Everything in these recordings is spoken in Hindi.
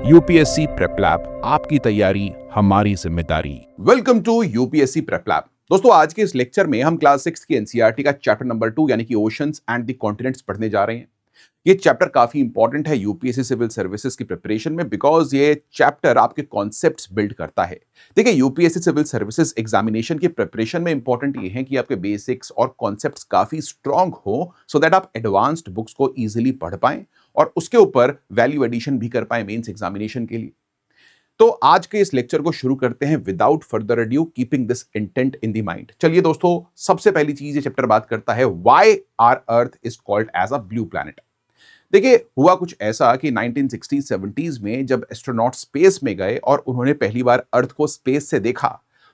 यूपीएससी प्रेप लैब, आपकी तैयारी हमारी जिम्मेदारी। Welcome to UPSC prep lab. दोस्तों, आज के इस लेक्चर में हम क्लास 6 की एनसीईआरटी का चैप्टर नंबर 2 यानी कि ओशंस एंड द कॉन्टिनेंट्स पढ़ने जा रहे हैं। ये चैप्टर काफी इंपॉर्टेंट है यूपीएससी सिविल सर्विसेज की प्रिपरेशन में, बिकॉज ये चैप्टर आपके कॉन्सेप्ट्स बिल्ड करता है। देखिए, यूपीएससी सिविल सर्विसेज एग्जामिनेशन की प्रिपरेशन में इंपॉर्टेंट ये है कि आपके बेसिक्स और कॉन्सेप्ट्स काफी स्ट्रांग हो, सो दैट आप एडवांस्ड बुक्स को इजीली पढ़ पाएं और उसके ऊपर वैल्यू एडिशन भी कर पाए मेंस एग्जामिनेशन के लिए। तो आज के इस लेक्चर को शुरू करते हैं without further adieu, keeping this intent in the mind. चलिए दोस्तों, सबसे पहली चीज ये चैप्टर बात करता है why our earth is called as a blue planet. देखिए, हुआ कुछ ऐसा कि 1960s 70s में जब एस्ट्रोनॉट स्पेस में गए और उन्होंने पहली बार अर्थ को स्पेस से देखा,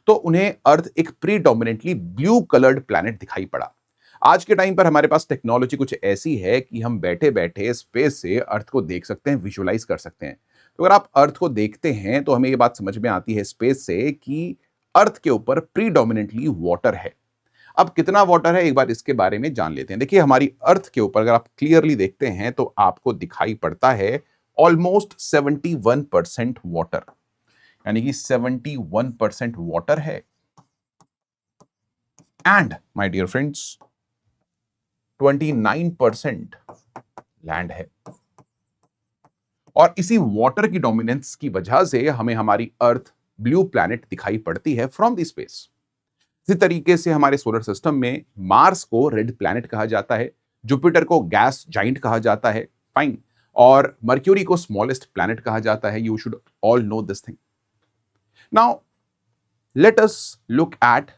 तो उन्हें अर्थ एक प्रीडोमिनेंटली ब्लू कलर्ड प्लैनेट दिखाई पड़ा। आज के टाइम पर हमारे पास टेक्नोलॉजी कुछ ऐसी है कि हम बैठे बैठे स्पेस से अर्थ को देख सकते हैं, विजुअलाइज कर सकते हैं। तो अगर आप अर्थ को देखते हैं तो हमें यह बात समझ में आती है स्पेस से कि अर्थ के ऊपर प्रीडोमिनेंटली वाटर है। अब कितना वाटर है, एक बार इसके बारे में जान लेते हैं। देखिए, हमारी अर्थ के ऊपर अगर आप क्लियरली देखते हैं तो आपको दिखाई पड़ता है ऑलमोस्ट 71% वाटर, यानी कि 71% वाटर है। And my dear friends, 29% land है। और इसी वाटर की डोमिनेंस की वजह से हमें हमारी अर्थ ब्लू प्लैनेट दिखाई पड़ती है फ्रॉम द स्पेस। इसी तरीके से हमारे सोलर सिस्टम में मार्स को रेड प्लैनेट कहा जाता है, जुपिटर को गैस जाइंट कहा जाता है, फाइन, और मर्क्यूरी को स्मॉलेस्ट प्लैनेट कहा जाता है। You should all know this thing. Now let us look at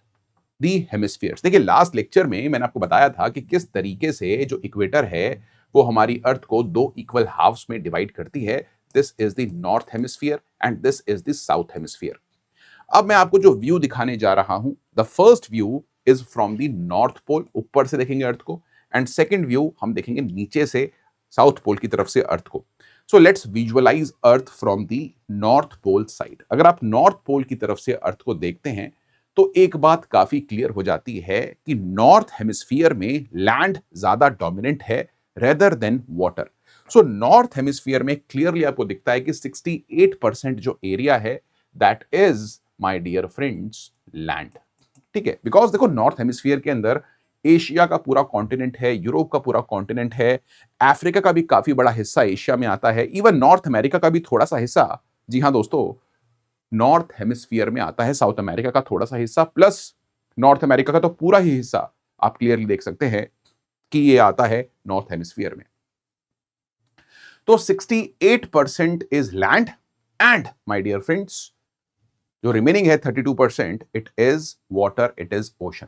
the hemispheres. देखिए, लास्ट लेक्चर में मैंने आपको बताया था कि किस तरीके से जो इक्वेटर है वो हमारी अर्थ को दो इक्वल हाफ्स में डिवाइड करती है। This is the north hemisphere and this is the south hemisphere. अब मैं आपको जो व्यू दिखाने जा रहा हूं, the first view is from the north pole, ऊपर से देखेंगे अर्थ को, एंड सेकेंड व्यू हम देखेंगे नीचे से, साउथ पोल की तरफ से अर्थ को। So let's visualize earth from the north pole side. अगर आप नॉर्थ पोल की तरफ से अर्थ को देखते हैं तो एक बात काफी क्लियर हो जाती है कि नॉर्थ हेमिस्फीयर में लैंड ज्यादा डोमिनेंट है rather than water. So north hemisphere में क्लियरली आपको दिखता है कि 68% जो एरिया है that is my dear friends land. ठीक है, बिकॉज देखो, नॉर्थ हेमिस्फीयर के अंदर एशिया का पूरा कॉन्टिनेंट है, यूरोप का पूरा कॉन्टिनेंट है, अफ्रीका का भी काफी बड़ा हिस्सा एशिया में आता है, इवन नॉर्थ अमेरिका का भी थोड़ा सा हिस्सा, जी हाँ दोस्तों, नॉर्थ हेमिस्फीयर में आता है। साउथ अमेरिका का थोड़ा सा हिस्सा प्लस नॉर्थ अमेरिका का तो पूरा ही हिस्सा आप क्लियरली देख सकते हैं कि ये आता है नॉर्थ हेमिस्फीयर में। तो 68% is land and my dear friends, जो रिमेनिंग है 32%, it is water, it is ocean.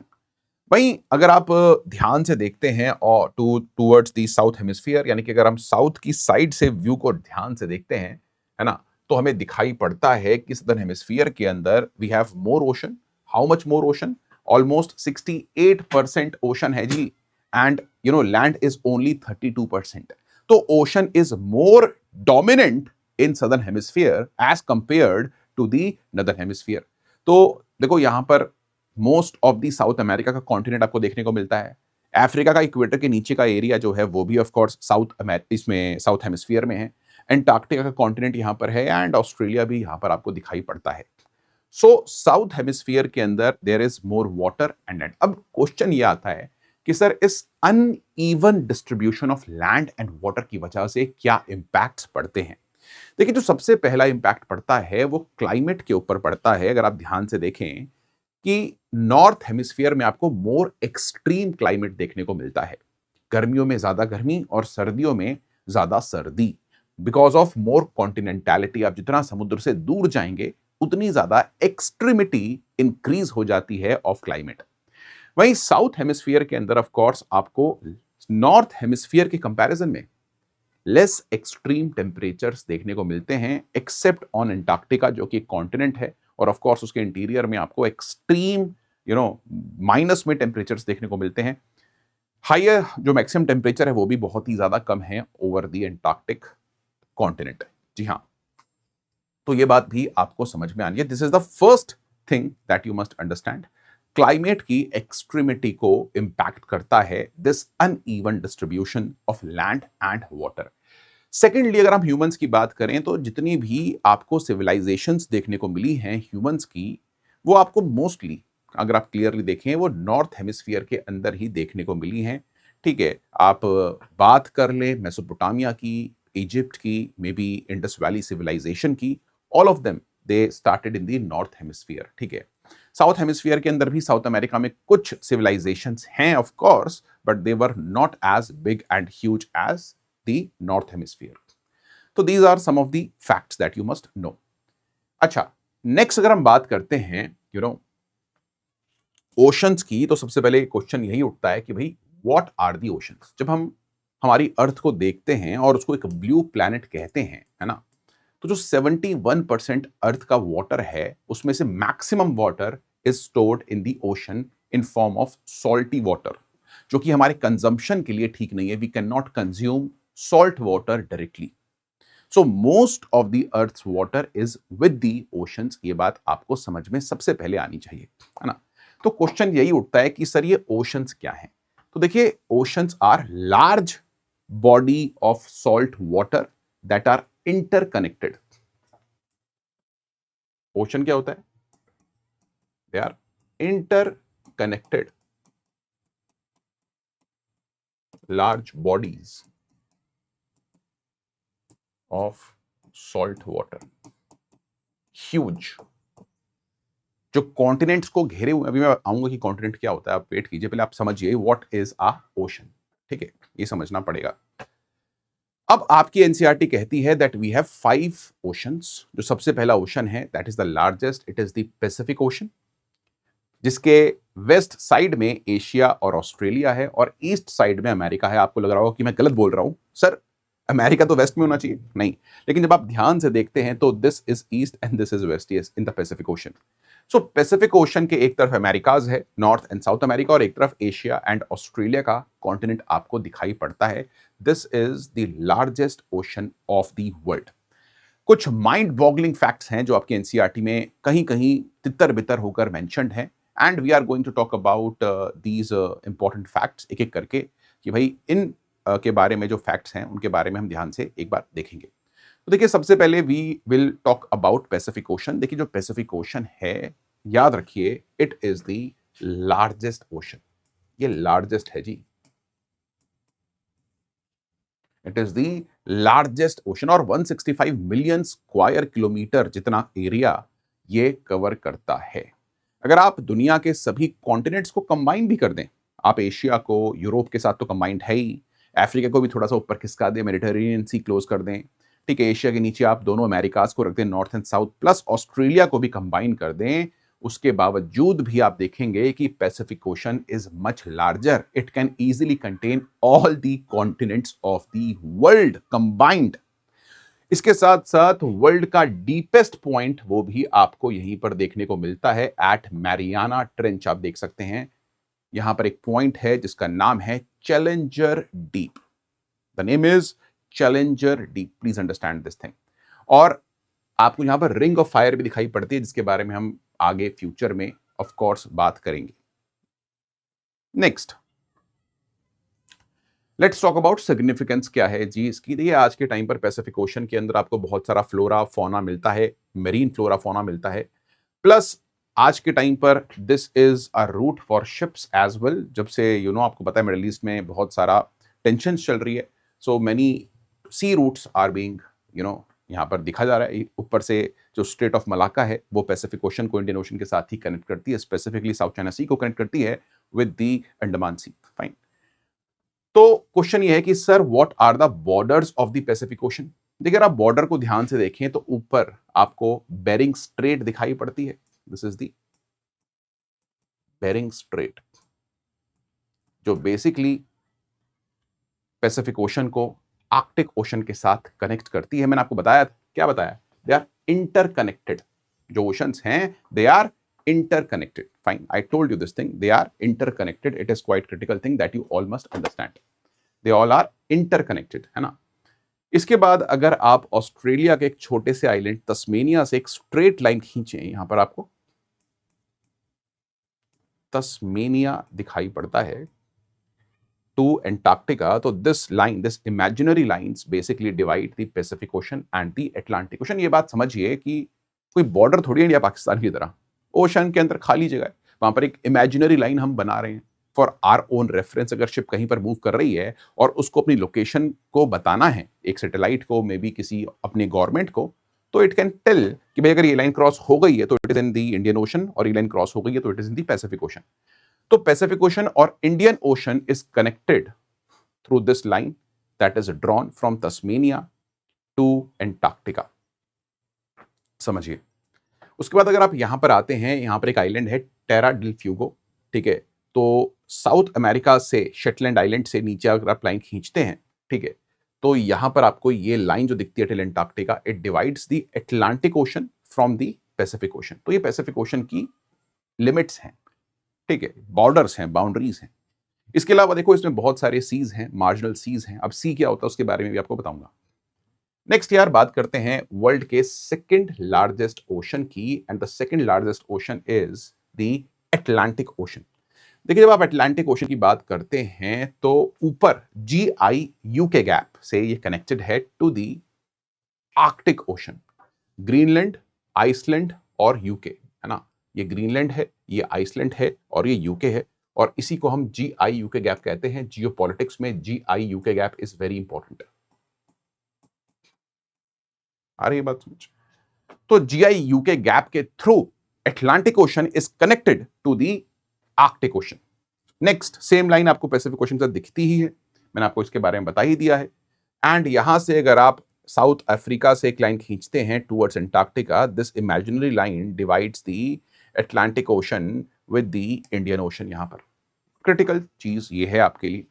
वहीं अगर आप ध्यान से देखते हैं और टूवर्ड्स दी साउथ हेमिस्फीयर, यानी कि अगर हम साउथ की साइड से व्यू को ध्यान से देखते हैं, है ना, तो हमें दिखाई पड़ता है कि सदर्न हेमिस्फीयर के अंदर we have more ocean. How much more ocean? Almost 68% ocean है जी, and you know land is only 32%। तो ocean is more dominant in southern hemisphere as compared to the northern hemisphere. तो देखो, यहां पर most of the South America का कॉन्टिनेंट आपको देखने को मिलता है। अफ्रीका का इक्वेटर के नीचे का एरिया जो है वो भी ऑफ कोर्स इसमें साउथ हेमिस्फीयर में है। एंटार्क्टिका का कॉन्टिनेंट यहां पर है एंड ऑस्ट्रेलिया भी यहां पर आपको दिखाई पड़ता है। सो साउथ हेमिस्फीयर के अंदर there is more water and land. अब क्वेश्चन ये आता है कि सर, इस uneven distribution of land and water की वजह से क्या इंपैक्ट्स पड़ते हैं? देखिए, जो सबसे पहला इंपैक्ट पड़ता है वो क्लाइमेट के ऊपर पड़ता है। अगर आप ध्यान से देखें कि नॉर्थ हेमिस्फीयर में आपको मोर एक्सट्रीम क्लाइमेट देखने को मिलता है। गर्मियों में ज्यादा गर्मी और सर्दियों में ज्यादा सर्दी, बिकॉज ऑफ मोर कॉन्टिनेंटैलिटी। आप जितना समुद्र से दूर जाएंगे उतनी ज्यादा एक्सट्रीमिटी इंक्रीज हो जाती है ऑफ क्लाइमेट। वहीं साउथ हेमिस्फीयर के अंदर ऑफ कोर्स आपको नॉर्थ हेमिस्फीयर के कंपैरिजन में लेस एक्सट्रीम टेम्परेचर्स देखने को मिलते हैं, एक्सेप्ट ऑन एंटार्क्टिका जो कि कॉन्टिनेंट है, और ऑफ कोर्स उसके इंटीरियर में आपको एक्सट्रीम माइनस में टेम्परेचर्स देखने को मिलते हैं। हायर जो मैक्सिमम टेम्परेचर है वो भी बहुत ही ज्यादा कम है ओवर द एंटार्क्टिक कॉन्टिनेंट। जी हाँ, तो ये बात भी आपको समझ में आनी है। This is the first thing that you must understand. Climate की एक्सट्रीमिटी को इंपैक्ट करता है this uneven distribution of land and water. Secondly अगर हम ह्यूमंस की बात करें तो जितनी भी आपको सिविलाइजेशंस देखने को मिली हैं ह्यूमंस की, वो आपको मोस्टली अगर आप क्लियरली देखें वो नॉर्थ हेमिस्फीयर के अंदर ही देखने को मिली हैं। ठीक है, आप बात कर लें मेसोपोटामिया की, इजिप्ट की, may be Indus Valley civilization की, all of them they started in the north hemisphere. ठीक है, साउथ हेमिस्फीयर के अंदर भी साउथ अमेरिका में कुछ सिविलाइजेशंस हैं of course, but they were not as big and huge as the north hemisphere. तो these are some of the facts that you must know. अच्छा, नेक्स्ट अगर हम बात करते हैं यू नो ओशंस की, तो सबसे पहले क्वेश्चन यही उठता है कि भाई व्हाट आर दी ओशंस। जब हम हमारी अर्थ को देखते हैं और उसको एक ब्लू प्लैनेट कहते हैं, है ना, तो जो 71% अर्थ का वाटर है उसमें से maximum water is stored in the ocean in form of salty water, जो कि हमारे कंजम्पशन के लिए ठीक नहीं है। We can not consume salt water directly. So most of the earth's water is with the oceans. ये बात आपको समझ में सबसे पहले आनी चाहिए, है ना। तो क्वेश्चन यही उठता है कि सर ये ओशंस क्या हैं। तो देखिए, oceans are large body of salt water that are interconnected. Ocean क्या होता है? They are interconnected large bodies of salt water, huge, जो कॉन्टिनेंट्स को घेरे हुए। अभी मैं आऊंगा कि कॉन्टिनेंट क्या होता है, आप वेट कीजिए, पहले आप समझिए व्हाट इज अ ओशन। ठीक है, ये समझना पड़ेगा। अब आपकी एनसीईआरटी कहती है दैट वी हैव 5 ओशंस। जो सबसे पहला ओशन है that is the largest, it is the Pacific ocean, जिसके वेस्ट साइड में एशिया और ऑस्ट्रेलिया है और ईस्ट साइड में अमेरिका है। आपको लग रहा होगा कि मैं गलत बोल रहा हूं सर, अमेरिका तो वेस्ट में होना चाहिए, नहीं। लेकिन जब आप ध्यान से देखते हैं तो this is east and this is west, yes, in the Pacific ocean. So pacific ocean के एक तरफ अमेरिकाज है, नॉर्थ एंड साउथ अमेरिका, और एक तरफ एशिया एंड ऑस्ट्रेलिया का कॉन्टिनेंट आपको दिखाई पड़ता है। This is the largest ocean of the world. कुछ माइंड बॉगलिंग फैक्ट्स हैं जो आपके एनसीईआरटी में कहीं कहीं तितर बितर होकर मेंशन्ड हैं, and we are going to talk about these important facts एक एक करके, कि भाई इन के बारे में जो फैक्ट्स हैं उनके बारे में हम ध्यान से एक बार देखेंगे। तो देखिए, सबसे पहले we will talk about Pacific ocean. देखिए, जो पैसिफिक ओशन है, याद रखिए, it is the largest ocean. ये लार्जेस्ट है जी, it is the largest ocean, और 165 मिलियन स्क्वायर किलोमीटर जितना एरिया ये कवर करता है। अगर आप दुनिया के सभी कॉन्टिनेंट्स को कंबाइन भी कर दें, आप एशिया को यूरोप के साथ तो कंबाइंड है ही, अफ्रीका को भी थोड़ा सा ऊपर खिसका दें, मेडिटेरेनियन सी क्लोज कर दें, ठीक है, एशिया के नीचे आप दोनों अमेरिकाज को रख दें, north and south, plus Australia को भी कंबाइन कर दें, उसके बावजूद भी आप देखेंगे कि Pacific ocean is much larger. It can easily contain all the continents of the world combined. इसके साथ साथ वर्ल्ड का डीपेस्ट पॉइंट वो भी आपको यहीं पर देखने को मिलता है, एट मैरियाना ट्रेंच। आप देख सकते हैं यहां पर एक पॉइंट है जिसका नाम है challenger deep. The name is challenger deep, please understand this thing. और आपको यहां पर रिंग ऑफ फायर भी दिखाई पड़ती है, जिसके बारे में हम आगे फ्यूचर में ऑफ कोर्स बात करेंगे। Next, let's talk about significance क्या है जी इसकी। देखिए, आज के टाइम पर पैसिफिक ओशन के अंदर आपको बहुत सारा फ्लोरा फौना मिलता है, मेरीन फ्लोरा फौना मिलता है, प्लस आज के टाइम पर this is a route for ships as well. जब से आपको पता है मिडिल ईस्ट में बहुत सारा टेंशन चल रही है, so many sea routes are being यहाँ पर दिखा जा रहा है। ऊपर से जो स्ट्रेट ऑफ मलाका है वो पैसिफिक ओशन को इंडियन ओशन के साथ ही कनेक्ट करती है, स्पेसिफिकली साउथ चाइना सी को कनेक्ट करती है with the Andaman sea. Fine. तो क्वेश्चन ये है कि sir what are the borders of the Pacific ocean. देखिए, अगर आप बॉर्डर को ध्यान से देखें तो ऊपर आपको बेरिंग स्ट्रेट दिखाई पड़ती है। This is the Bering strait, जो बेसिकली पैसिफिक ओशन को आर्कटिक ओशन के साथ कनेक्ट करती है। मैंने आपको बताया, क्या बताया, दे आर इंटरकनेक्टेड। जो ओशंस हैं they are interconnected. Fine, I told you this thing, they are interconnected. It is quite critical thing that you all must understand. They all are interconnected, है ना। इसके बाद अगर आप ऑस्ट्रेलिया के एक छोटे से आइलैंड तस्मेनिया से एक स्ट्रेट लाइन खींचे, यहां पर आपको तस्मेनिया दिखाई पड़ता है, to Antarctica. तो this imaginary lines basically divide the Pacific Ocean and the Atlantic Ocean. ये बात समझिए कि कोई बॉर्डर थोड़ी इंडिया पाकिस्तान की तरह, ओशन के अंदर खाली जगह है, वहां पर एक इमेजिनरी लाइन हम बना रहे हैं फॉर आर ओन रेफरेंस। अगर शिप कहीं पर मूव कर रही है और उसको अपनी लोकेशन को बताना है, एक सैटेलाइट को, मे बी किसी अपने गवर्नमेंट को, तो इट कैन टेल कि भाई अगर ये लाइन क्रॉस हो गई है तो it is in the Indian ocean, और ये लाइन क्रॉस हो गई है तो it is in the Pacific ocean. तो पैसिफिक ओशन और Indian ocean is connected through this line that is drawn from Tasmania to Antarctica. समझिए। उसके बाद अगर आप यहां पर आते हैं, यहां पर एक आइलैंड है टेरा डिल फ्यूगो, ठीक है। तो साउथ अमेरिका से, शेटलैंड आइलैंड से नीचे अगर आप लाइन खींचते हैं, ठीक है, तो यहां पर आपको ये लाइन जो दिखती है till Antarctica, it divides the Atlantic ocean from the Pacific ocean. तो ये पैसिफिक ओशन की लिमिट्स हैं, ठीक है, बॉर्डर्स हैं, बाउंड्रीज हैं। इसके अलावा देखो इसमें बहुत सारे सीज हैं, मार्जिनल सीज हैं। अब सी क्या होता है उसके बारे में भी आपको बताऊंगा। नेक्स्ट यार बात करते हैं वर्ल्ड के सेकंड लार्जेस्ट ओशन की, and the second largest ocean is the Atlantic ocean. देखिए जब आप अटलांटिक ओशन की बात करते हैं तो ऊपर GIU के गैप से ये कनेक्टेड है to the arctic ocean. Greenland, Iceland और यूके, है ना, ये ग्रीनलैंड है, ये आइसलैंड है और ये यूके है, और इसी को हम GIU के गैप कहते हैं। जियोपॉलिटिक्स में GIU के गैप इज वेरी इंपॉर्टेंट। आ रही है बात समझ? तो GIU के गैप के through Atlantic ocean is connected to the arctic ocean. Next same line आपको पैसिफिक ओशन से दिखती ही है, मैंने आपको इसके बारे में बता ही दिया है। एंड यहां से अगर आप साउथ अफ्रीका से एक लाइन खींचते हैं towards Antarctica, this imaginary line divides the Atlantic ocean with the Indian ocean. यहां पर क्रिटिकल चीज ये है आपके लिए।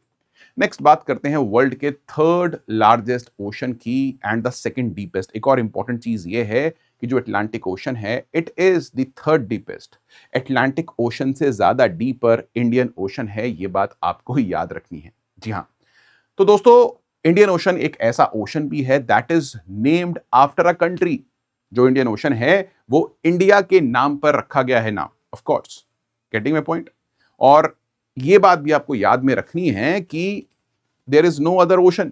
नेक्स्ट बात करते हैं वर्ल्ड के थर्ड लार्जेस्ट ओशन की एंड द सेकंड डीपेस्ट। एक और इंपॉर्टेंट चीज ये है कि जो अटलांटिक ओशन है it is the third deepest. Atlantic ocean से ज्यादा डीपर इंडियन ओशन है, ये बात आपको याद रखनी है। जी हाँ, तो दोस्तों इंडियन ओशन एक ऐसा ओशन भी है that is named after a country. जो इंडियन ओशन है वो इंडिया के नाम पर रखा गया है नाम, of course, getting my point. और ये बात भी आपको याद में रखनी है कि there is no other ocean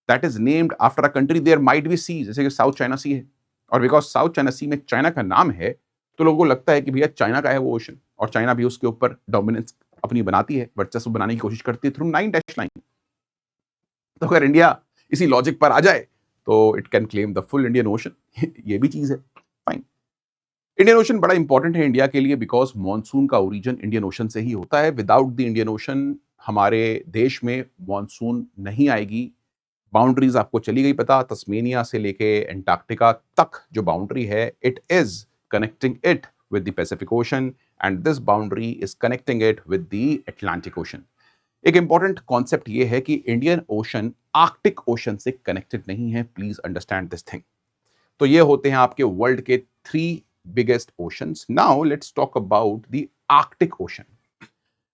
that is named after a country. There might be sea, जैसे कि साउथ चाइना सी है, और बिकॉज साउथ चाइना सी में चाइना का नाम है तो लोगों को लगता है कि भैया चाइना का है वो ओशन, और चाइना भी उसके ऊपर डोमिनेंस अपनी बनाती है, वर्चस्व बनाने की कोशिश करती है थ्रू 9-9। तो अगर इंडिया इसी लॉजिक पर आ जाए तो it can claim the full Indian ocean. ये भी चीज है, फाइन। इंडियन ओशन बड़ा इंपॉर्टेंट है इंडिया के लिए बिकॉज मॉनसून का ओरिजिन इंडियन ओशन से ही होता है। विदाउट द इंडियन ओशन हमारे देश में मॉनसून नहीं आएगी। बाउंड्रीज आपको चली गई पता, तस्मेनिया से लेके एंटार्क्टिका तक जो बाउंड्री है it is connecting it with the Pacific ocean, and this boundary is connecting it with the Atlantic ocean. एक इंपॉर्टेंट कॉन्सेप्ट ये है कि इंडियन ओशन आर्कटिक ओशन से कनेक्टेड नहीं है, प्लीज अंडरस्टैंड दिस थिंग। तो ये होते हैं आपके वर्ल्ड के 3 biggest oceans. Now let's talk about the Arctic ocean.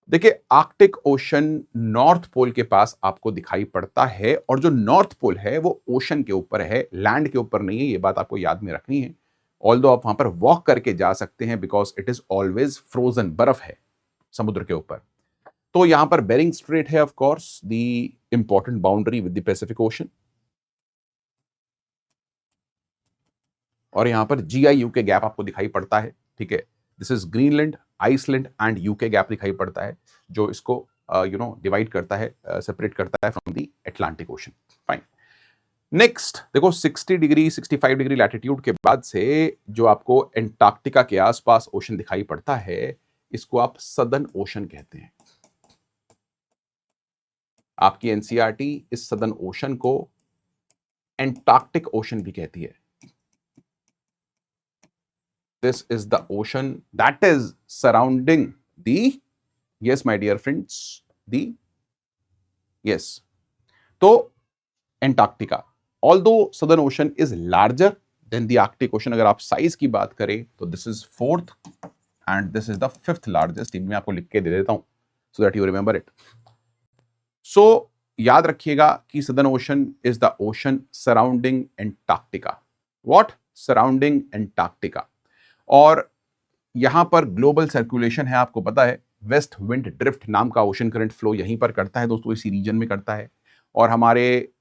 देखिए आर्कटिक ओशन नॉर्थ पोल के पास आपको दिखाई पड़ता है, और जो नॉर्थ पोल है वो ओशन के ऊपर है, लैंड के ऊपर नहीं है। ये बात आपको याद में रखनी है। ऑल्दो आप वहां पर वॉक करके जा सकते हैं because it is always frozen, बर्फ है समुद्र के ऊपर। तो यहां पर बेरिंग स्ट्रेट है, of course the important boundary with the Pacific ocean, और यहां पर GIU के गैप आपको दिखाई पड़ता है, ठीक है। This is Greenland, Iceland and UK gap दिखाई पड़ता है जो इसको डिवाइड करता है, सेपरेट करता है from the Atlantic ocean. Fine. Next देखो 60 डिग्री 65 डिग्री लैटिट्यूड के बाद से जो आपको एंटार्क्टिका के आसपास ओशन दिखाई पड़ता है इसको आप सदर्न ओशन कहते हैं। आपकी एनसीईआरटी इस सदर्न ओशन को एंटार्क्टिक ओशन भी कहती है। This is the ocean that is surrounding the, yes my dear friends, the, yes, तो Antarctica, although southern ocean is larger than the Arctic ocean. अगर आप साइज की बात करें तो this is 4th and this is the 5th largest. मैं आपको लिख के दे देता हूं so that you remember it. So याद रखिएगा कि southern ocean is the ocean surrounding Antarctica. What? Surrounding Antarctica. और यहां पर ग्लोबल सर्कुलेशन है, आपको पता है वेस्ट विंड ड्रिफ्ट नाम का ओशन करंट फ्लो यहीं पर करता है दोस्तों, इसी रीजन में करता है। और हमारे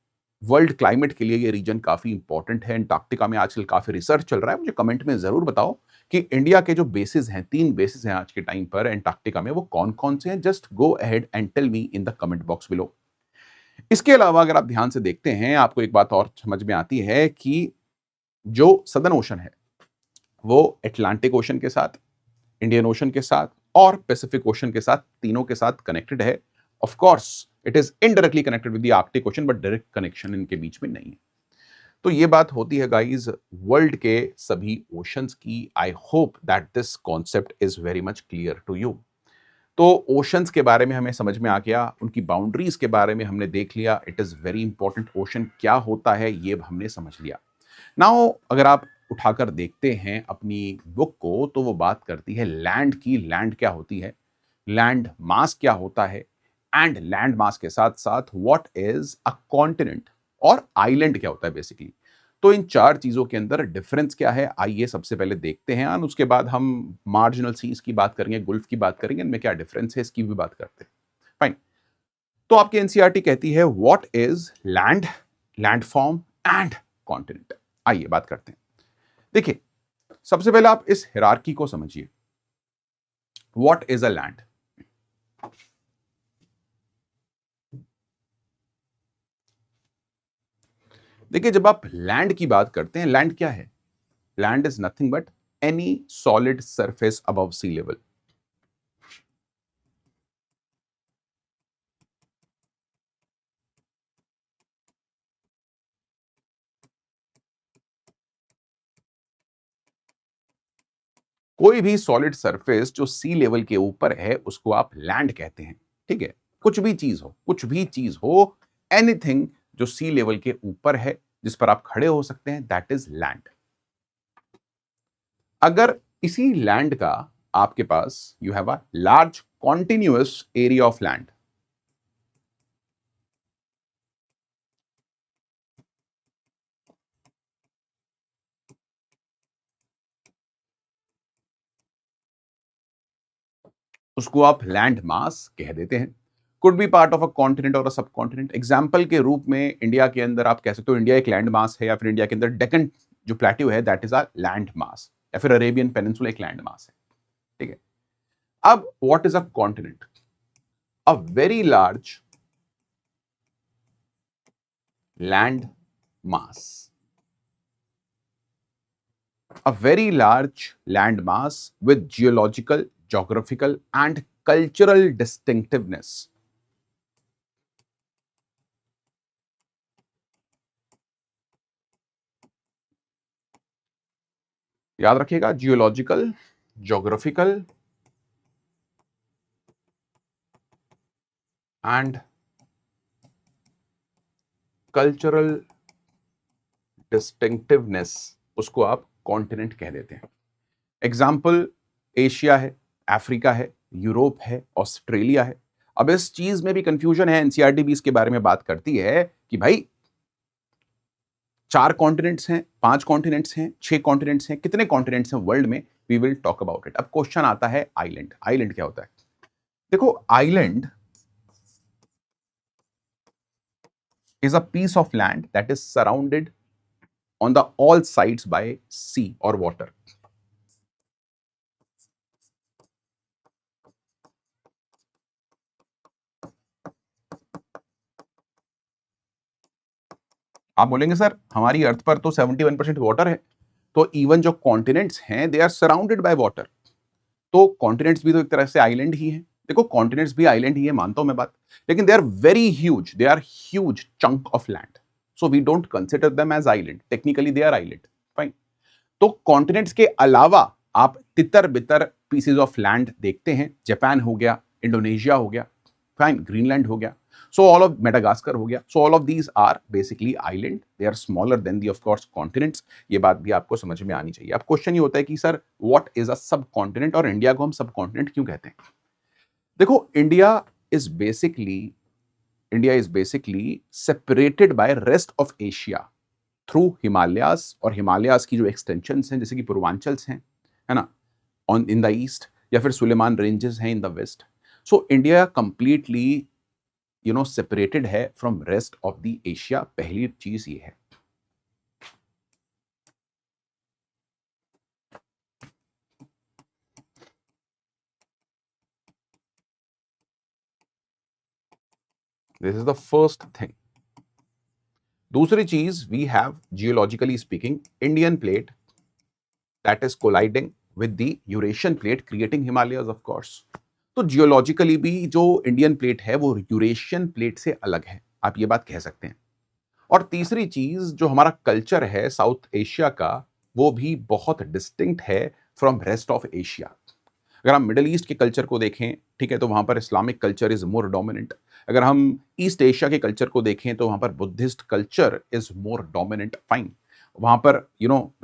वर्ल्ड क्लाइमेट के लिए ये रीजन काफी इंपॉर्टेंट है। एंटार्क्टिका में आजकल काफी रिसर्च चल रहा है। मुझे कमेंट में जरूर बताओ कि इंडिया के जो बेसिस हैं, 3 बेसिस हैं आज के टाइम पर एंटार्क्टिका में, वो कौन कौन से हैं। Just go ahead and tell me in the comment box below. इसके अलावा अगर आप ध्यान से देखते हैं, आपको एक बात और समझ में आती है कि जो सदर्न ओशन है वो अटलांटिक ओशन के साथ, इंडियन ओशन के साथ और पैसिफिक ओशन के साथ, तीनों के साथ कनेक्टेड है। Of course it is indirectly connected with the Arctic ocean, but direct connection इनके बीच में नहीं है। तो ये बात होती है गाइस वर्ल्ड के सभी ओशंस की। I hope that this concept is very much clear to you. तो ओशंस के बारे में हमें समझ में आ गया, उनकी बाउंड्रीज के बारे में हमने देख लिया। It is very important, ocean क्या होता है ये हमने समझ लिया। नाउ अगर आप उठाकर देखते हैं अपनी बुक को, तो वो बात करती है लैंड की। लैंड क्या होती है, लैंड मास क्या होता है, एंड लैंड मास के साथ साथ व्हाट इज अ कॉन्टिनेंट और आइलैंड क्या होता है बेसिकली। तो इन 4 चीजों के अंदर डिफरेंस क्या है, आइए सबसे पहले देखते हैं, और उसके बाद हम मार्जिनल सीज की बात करेंगे, गुल्फ की बात करेंगे, इनमें क्या डिफरेंस है इसकी भी बात करते हैं। फाइन। तो आपकी एनसीईआरटी कहती है what is land, land form and continent. आइए बात करते हैं। देखिए, सबसे पहले आप इस हिरार्की को समझिए। What is a land. देखिए, जब आप लैंड की बात करते हैं, लैंड क्या है, land is nothing but any solid surface above sea level. कोई भी सॉलिड सरफेस जो सी लेवल के ऊपर है उसको आप लैंड कहते हैं। ठीक है, कुछ भी चीज हो, कुछ भी चीज हो, एनीथिंग जो सी लेवल के ऊपर है, जिस पर आप खड़े हो सकते हैं, दैट इज लैंड। अगर इसी लैंड का आपके पास you have a large continuous area of land, उसको आप लैंड मास कह देते हैं। Could be part of a continent और अ सब कॉन्टिनेंट। एग्जाम्पल के रूप में इंडिया के अंदर आप कह सकते हो इंडिया एक लैंड मास है, या फिर इंडिया के अंदर डेक्कन जो प्लेट्यू है that is a land mass, या फिर अरेबियन पेनिनसुला एक लैंड मास है। ठीक है, अब what is a continent, a very large land mass, a very large land mass with geological, geographical and cultural distinctiveness. याद रखिएगा, geological, geographical and cultural distinctiveness, उसको आप कॉन्टिनेंट कह देते हैं। एग्जाम्पल एशिया है, अफ्रीका है, यूरोप है, ऑस्ट्रेलिया है। अब इस चीज में भी कंफ्यूजन है, एनसीईआरटी भी इसके बारे में बात करती है कि भाई 4 कॉन्टिनेंट्स हैं, 5 कॉन्टिनेंट्स हैं, 6 कॉन्टिनेंट्स हैं, कितने कॉन्टिनेंट्स हैं वर्ल्ड में, we will talk about it. अब क्वेश्चन आता है आइलैंड। आइलैंड क्या होता है, देखो island is a piece of land that is surrounded on the all sides by sea or water. आप बोलेंगे सर हमारी अर्थ पर तो 71% वाटर है, तो इवन जो कॉन्टिनेंट्स हैं they are surrounded by water, तो कॉन्टिनेंट्स भी तो एक तरह से आइलैंड ही है। देखो कॉन्टिनेंट्स भी आइलैंड ही है, मानता हूं मैं बात, लेकिन they are very huge, they are huge chunk of land, so we don't consider them as island, technically they are island. Fine. तो कॉन्टिनेंट्स के अलावा आप तितर बितर पीसेज ऑफ लैंड देखते हैं, जापान हो गया, इंडोनेशिया हो गया, फाइन, ग्रीनलैंड हो गया, सो ऑल ऑफ मेडागास्कर हो गया, so all of these are basically island, they are smaller than the of course continents. ये बात भी आपको समझ में आनी चाहिए। अब क्वेश्चन ये होता है कि सर व्हाट इज अ सब कॉन्टिनेंट, और इंडिया को हम सब कॉन्टिनेंट क्यों कहते हैं। देखो is basically India is basically separated by rest of Asia through Himalayas, और हिमालयास की जो एक्सटेंशन हैं जैसे कि पूर्वांचल हैं, है ना, ऑन इन द ईस्ट, या फिर सुलेमान रेंजेस हैं in the west. So India completely separated है from rest of the Asia. पहली चीज ये है। This is the first thing. दूसरी चीज, we have geologically speaking Indian plate that is colliding with the Eurasian plate creating Himalayas of course. तो जियोलॉजिकली भी जो इंडियन प्लेट है वो यूरेशियन प्लेट से अलग है, आप ये बात कह सकते हैं। और तीसरी चीज, जो हमारा कल्चर है साउथ एशिया का, वो भी बहुत डिस्टिंक्ट है फ्रॉम रेस्ट ऑफ एशिया। अगर हम मिडिल ईस्ट के कल्चर को देखें, ठीक है, तो वहां पर Islamic culture is more dominant. अगर हम ईस्ट एशिया के कल्चर को देखें तो वहां पर Buddhist culture is more dominant, fine. वहां पर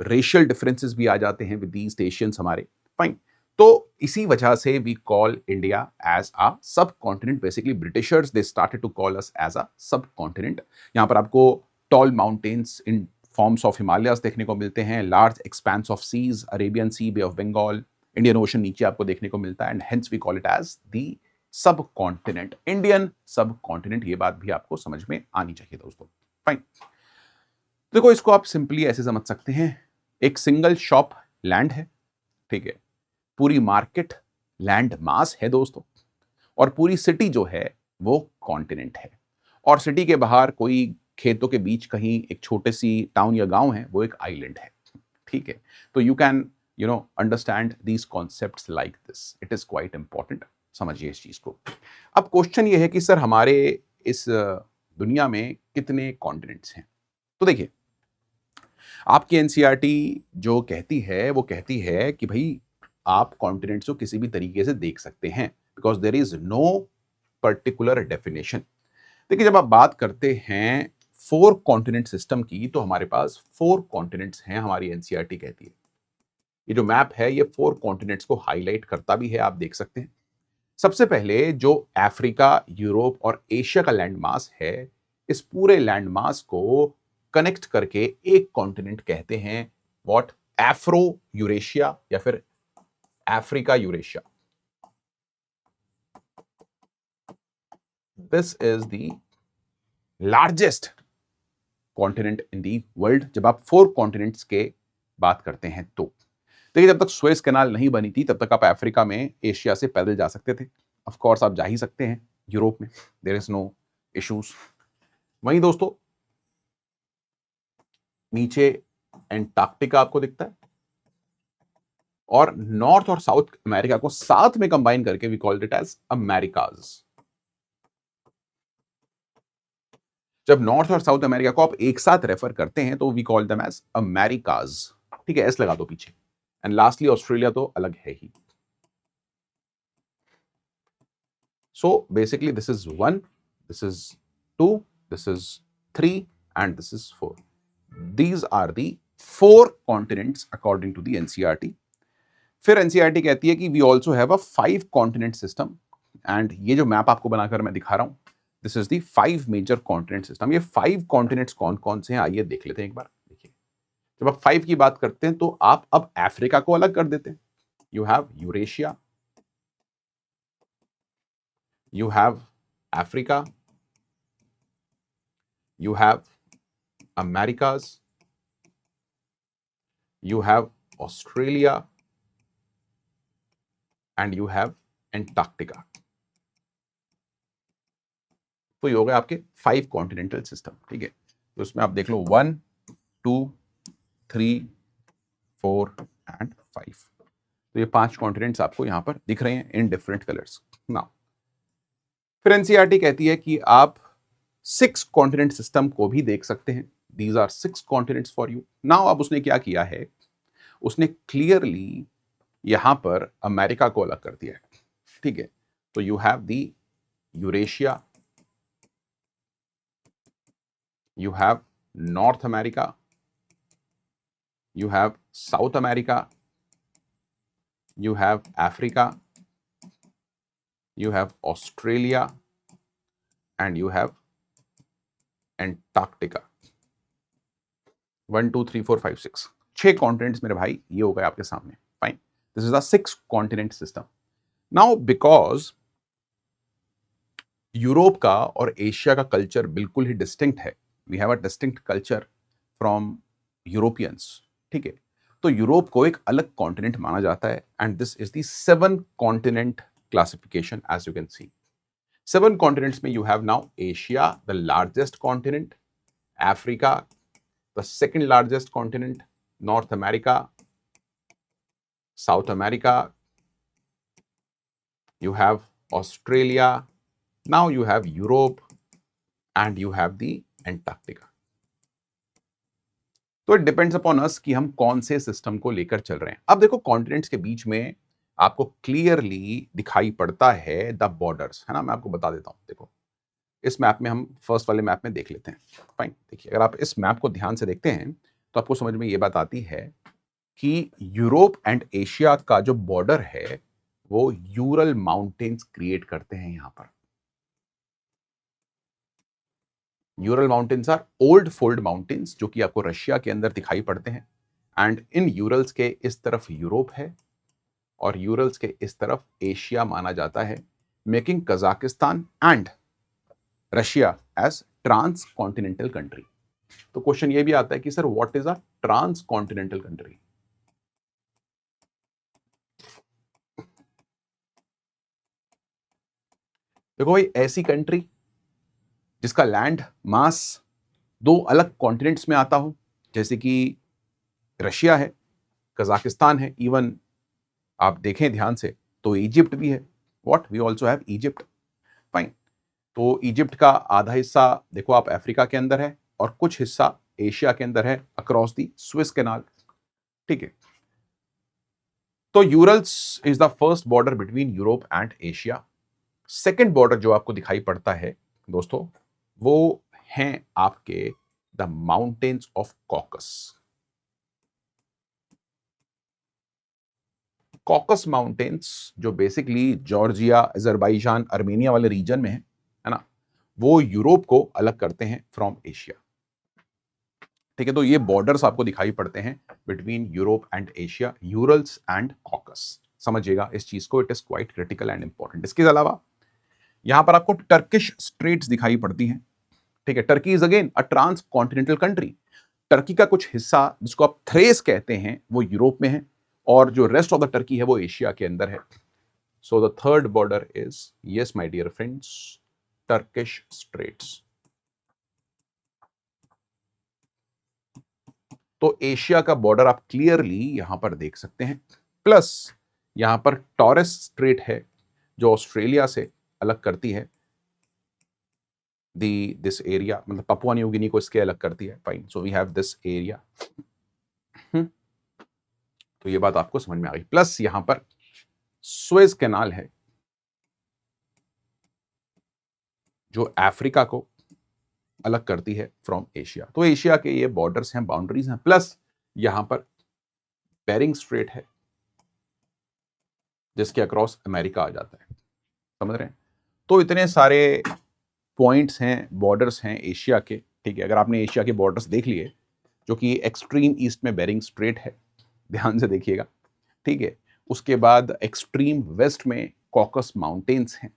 रेशियल डिफरेंसेस भी आ जाते हैं विद ईस्ट एशियंस हमारे, फाइन। तो इसी वजह से we call India as a subcontinent. Basically Britishers they started to call us as a subcontinent. यहाँ पर आपको tall mountains in forms of Himalayas देखने को मिलते हैं, large expanse of seas, Arabian sea, bay of Bengal, Indian ocean नीचे आपको देखने को मिलता है, and hence we call it as the subcontinent, Indian subcontinent. ये बात भी आपको समझ में आनी चाहिए दोस्तों, फाइन। देखो, इसको आप सिंपली ऐसे समझ सकते हैं, एक सिंगल शॉप लैंड है, ठीक है, पूरी मार्केट लैंड मास है दोस्तों, और पूरी सिटी जो है वो कॉन्टिनेंट है, और सिटी के बाहर कोई खेतों के बीच कहीं एक छोटे सी टाउन या गांव है, वो एक आइलैंड है, ठीक है। तो you can understand these concepts like this, it is quite important, समझिए इस चीज को। अब क्वेश्चन ये है कि सर हमारे इस दुनिया में कितने कॉन्टिनेंट्स हैं। तो देखिए, आपकी एनसीईआरटी जो कहती है वो कहती है कि भाई आप कॉन्टिनेंट्स को किसी भी तरीके से देख सकते हैं, because there is no particular definition. देखिए, जब आप बात करते हैं 4 कॉन्टिनेंट सिस्टम की, तो हमारे पास 4 कॉन्टिनेंट्स हैं, हमारी एनसीईआरटी कहती है। ये जो मैप है ये 4 कॉन्टिनेंट्स को हाईलाइट करता भी है, आप देख सकते हैं। सबसे पहले जो अफ्रीका, यूरोप और एशिया का लैंड मास है, इस पूरे लैंड मास को कनेक्ट करके एक कॉन्टिनेंट कहते हैं, व्हाट, एफ्रो यूरेशिया या फिर Africa Eurasia. This is the largest continent in the world, जब आप 4 कॉन्टिनेंट्स के बात करते हैं तो। देखिए, जब तक सुएज कैनाल नहीं बनी थी तब तक आप अफ्रीका में एशिया से पैदल जा सकते थे। ऑफ कोर्स आप जा ही सकते हैं यूरोप में, देयर इज नो इश्यूज। वहीं दोस्तों नीचे एंटार्क्टिका आपको दिखता है, और नॉर्थ और साउथ अमेरिका को साथ में कंबाइन करके we called it as Americas. जब नॉर्थ और साउथ अमेरिका को आप एक साथ रेफर करते हैं तो we call them as Americas, ठीक है, एस लगा दो पीछे। एंड लास्टली ऑस्ट्रेलिया तो अलग है ही। So basically this is 1, this is 2, this is 3, and this is 4. These are the 4 continents according to the NCERT. फिर NCERT कहती है कि we also have a 5 continent system, and ये जो मैप आपको बनाकर मैं दिखा रहा हूं, this is the 5 major continent system. ये 5 continents कौन कौन से हैं आइए देख लेते हैं एक बार। देखिए, जब आप 5 की बात करते हैं तो आप अब अफ्रीका को अलग कर देते हैं। You have Eurasia, you have Africa, you have Americas, you have Australia, and you have Antarctica. तो ये हो गए आपके 5 कॉन्टिनेंटल सिस्टम, ठीक है। तो इसमें आप देख लो 1, 2, 3, 4 एंड 5। तो ये 5 कॉन्टिनेंट्स आपको यहां पर दिख रहे हैं इन डिफरेंट कलर्स। नाउ फिर एनसीईआरटी कहती है कि आप 6 कॉन्टिनेंट सिस्टम को भी देख सकते हैं। These are 6 continents for you. Now अब उसने क्या किया है, उसने क्लियरली यहां पर अमेरिका को अलग कर दिया है, ठीक है। तो you have the Eurasia, you have North America, you have South America, you have Africa, you have Australia, and you have Antarctica. 1, 2, 3, 4, 5, 6, 6 continents मेरे भाई, ये हो गए आपके सामने, fine. This is the 6 continent system. Now because Europe का और एशिया का कल्चर बिल्कुल ही डिस्टिंक्ट है, we have a distinct culture from Europeans, ठीक है, तो यूरोप को एक अलग कॉन्टिनेंट माना जाता है and this is the 7 continent classification as you can see. 7 continents में you have now Asia the largest continent, Africa the second largest continent, North America, South America, you have Australia, now you have Europe and you have the Antarctica। तो इट डिपेंड्स अपॉन अस कि हम कौन से सिस्टम को लेकर चल रहे हैं। अब देखो कॉन्टिनेंट्स के बीच में आपको क्लियरली दिखाई पड़ता है द बॉर्डर्स, है ना, मैं आपको बता देता हूं। देखो इस मैप में, हम फर्स्ट वाले मैप में देख लेते हैं। फाइन, देखिए अगर आप इस मैप को ध्यान से देखते हैं तो आपको समझ में ये बात आती है कि यूरोप एंड एशिया का जो बॉर्डर है वो यूरल माउंटेन्स क्रिएट करते हैं। यहां पर Ural mountains are old fold mountains जो कि आपको रशिया के अंदर दिखाई पड़ते हैं एंड इन यूरल्स के इस तरफ यूरोप है और यूरल्स के इस तरफ एशिया माना जाता है, making Kazakhstan and Russia as transcontinental country. तो क्वेश्चन ये भी आता है कि sir what is a transcontinental country. देखो भाई, ऐसी कंट्री जिसका लैंड मास दो अलग कॉन्टिनेंट्स में आता हो, जैसे कि रशिया है, कजाकिस्तान है, इवन आप देखें ध्यान से तो इजिप्ट भी है। What, we also have Egypt. Fine, तो इजिप्ट का आधा हिस्सा देखो आप अफ्रीका के अंदर है और कुछ हिस्सा एशिया के अंदर है अक्रॉस द स्विस कैनाल, ठीक है। तो URLs is the first border between Europe and Asia. Second border जो आपको दिखाई पड़ता है दोस्तों, वो हैं आपके the mountains of caucus. Caucus mountains जो बेसिकली जॉर्जिया, अजरबैजान, अर्मेनिया वाले रीजन में है ना, वो यूरोप को अलग करते हैं फ्रॉम एशिया, ठीक है। तो ये बॉर्डर्स आपको दिखाई पड़ते हैं between Europe and Asia, URLs and caucus. समझिएगा इस चीज को, it is quite critical and important. इसके अलावा यहां पर आपको टर्किश स्ट्रेट्स दिखाई पड़ती हैं, ठीक है। Turkey is again a transcontinental country. Turkey का कुछ हिस्सा जिसको आप थ्रेस कहते हैं वो यूरोप में है और जो रेस्ट ऑफ द टर्की है वो एशिया के अंदर है। So the third border is, yes my dear friends, Turkish straits. तो एशिया का बॉर्डर आप क्लियरली यहां पर देख सकते हैं, प्लस यहां पर टॉरस स्ट्रेट है जो ऑस्ट्रेलिया से अलग करती है दिस एरिया, मतलब पपुआ न्यू गिनी को इसके अलग करती है। Fine, so we have this area. तो ये बात आपको समझ में आ गई। प्लस यहां पर सुएज कैनाल है जो अफ्रीका को अलग करती है फ्रॉम एशिया। तो एशिया के ये बॉर्डर्स हैं, बाउंड्रीज हैं, प्लस यहां पर बेरिंग स्ट्रेट है जिसके अक्रॉस अमेरिका आ जाता है। समझ रहे हैं? तो इतने सारे पॉइंट्स हैं, बॉर्डर्स हैं एशिया के, ठीक है। अगर आपने एशिया के बॉर्डर्स देख लिए, जो कि एक्सट्रीम ईस्ट में बेरिंग स्ट्रेट है, ध्यान से देखिएगा, ठीक है। उसके बाद एक्सट्रीम वेस्ट में कॉकस माउंटेन्स हैं,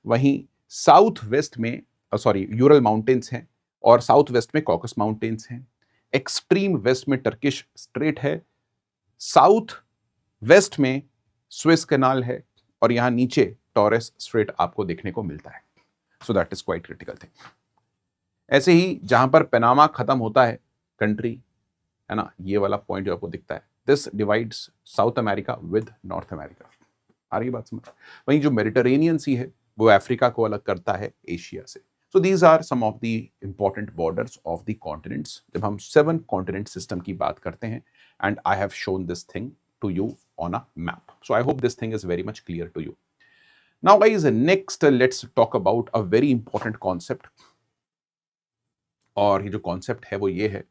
वहीं साउथ वेस्ट में सॉरी यूरल माउंटेन्स हैं और साउथ वेस्ट में कॉकस माउंटेन्स हैं। एक्सट्रीम वेस्ट में टर्किश स्ट्रेट है, साउथ वेस्ट में स्विस कैनाल है और यहां नीचे टॉरस स्ट्रेट आपको देखने को मिलता है। So that is quite critical thing. ऐसे ही जहां पर पनामा खत्म होता है कंट्री, है ना, ये वाला पॉइंट जो आपको दिखता है, this divides South America with North America. आ रही बात समझ? वहीं जो मेडिटरेनियन सी है वो अफ्रीका को अलग करता है एशिया से। So these are some of the important borders of the continents जब हम 7 कॉन्टिनेंट सिस्टम की बात करते हैं, and I have shown this thing to you on a map. So I hope this thing is very much clear to you. Now guys, next let's talk about a very important concept. और ये जो कॉन्सेप्ट है वो ये है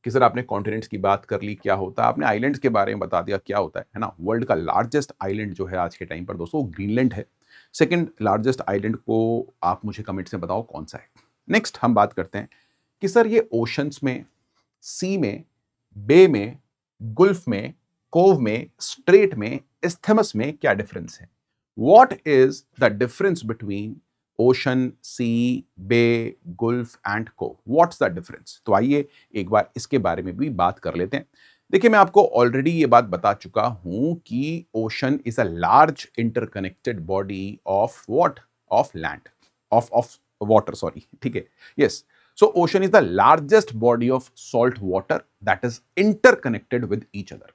कि सर आपने कॉन्टिनेंट्स की बात कर ली, क्या होता है, आपने आइलैंड्स के बारे में बता दिया क्या होता है ना। वर्ल्ड का लार्जेस्ट आइलैंड जो है आज के टाइम पर दोस्तों ग्रीनलैंड है। सेकंड लार्जेस्ट आइलैंड को आप मुझे कमेंट्स में बताओ कौन सा है। नेक्स्ट हम बात करते हैं कि सर ये ओशंस में, सी में, बे में, गुल्फ में, कोव में, स्ट्रेट में, इस्थमस में क्या डिफरेंस है। What is the difference between ocean, sea, bay, gulf and cove? What's the difference? तो आइए एक बार इसके बारे में भी बात कर लेते हैं। देखिए, मैं आपको ऑलरेडी ये बात बता चुका हूं कि ocean is a large interconnected body of what? Of land, of water, sorry, ठीक है। Yes, so ocean is the largest body of salt water that is interconnected with each other.